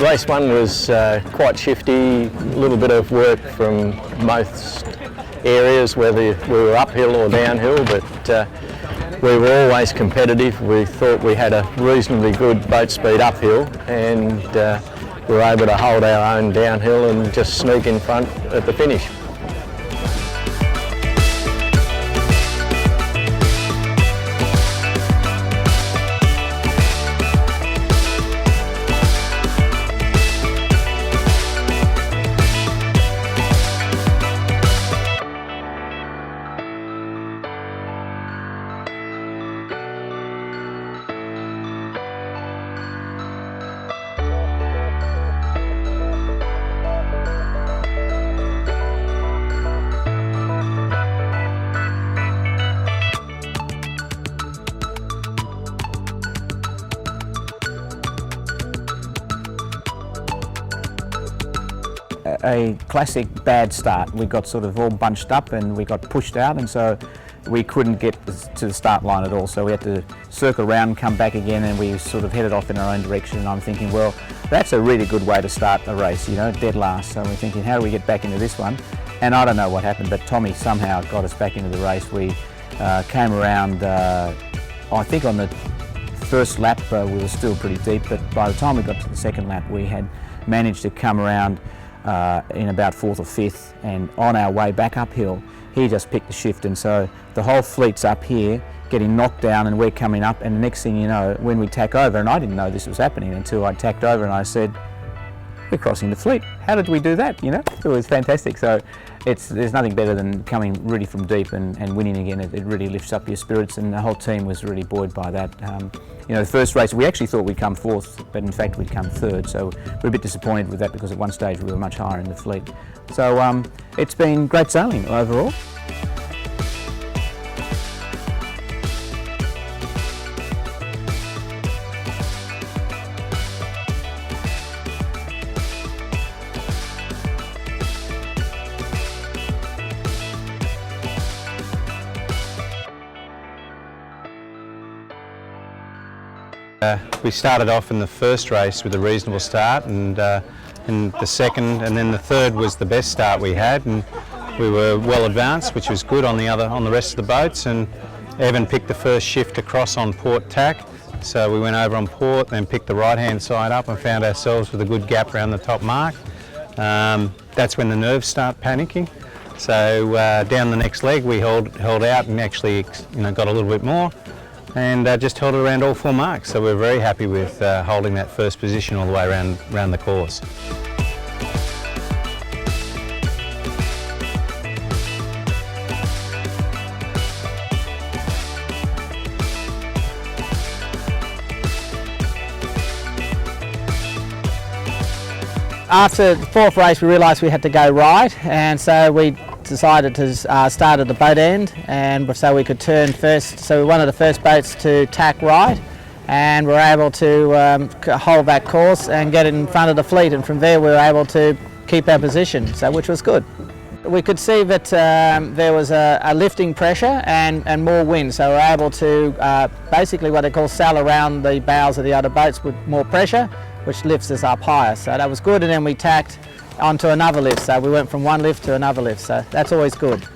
Race 1 was quite shifty, a little bit of work from most areas, whether we were uphill or downhill, but we were always competitive. We thought we had a reasonably good boat speed uphill, and we were able to hold our own downhill and just sneak in front at the finish. A classic bad start. We got sort of all bunched up and we got pushed out, and so we couldn't get to the start line at all. So we had to circle around and come back again, and we sort of headed off in our own direction. And I'm thinking, well, that's a really good way to start a race, you know, dead last. So we're thinking, how do we get back into this one? And I don't know what happened, but Tommy somehow got us back into the race. We came around, I think on the first lap we were still pretty deep, but by the time we got to the second lap we had managed to come around in about fourth or fifth, and on our way back uphill he just picked the shift, and so the whole fleet's up here getting knocked down and we're coming up, and the next thing you know, when we tack over, and I didn't know this was happening until I tacked over and I said, we're crossing the fleet. How did we do that? You know, it was fantastic. So there's nothing better than coming really from deep and winning again. It really lifts up your spirits, and the whole team was really buoyed by that. You know, the first race we actually thought we'd come fourth, but in fact we'd come third. So we're a bit disappointed with that because at one stage we were much higher in the fleet. So it's been great sailing overall. We started off in the first race with a reasonable start, and the second and then the third was the best start we had, and we were well advanced, which was good on the rest of the boats. And Evan picked the first shift across on port tack, so we went over on port, then picked the right hand side up and found ourselves with a good gap around the top mark. That's when the nerves start panicking. So down the next leg we held out and actually, you know, got a little bit more, and just held it around all four marks. So we're very happy with holding that first position all the way around the course. After the fourth race we realised we had to go right, and so we decided to start at the boat end, and so we could turn first. So we were one of the first boats to tack right, and we were able to hold that course and get in front of the fleet, and from there we were able to keep our position, so which was good. We could see that there was a lifting pressure and more wind, so we were able to basically what they call sail around the bows of the other boats with more pressure, which lifts us up higher. So that was good, and then we tacked onto another lift, so we went from one lift to another lift, so that's always good.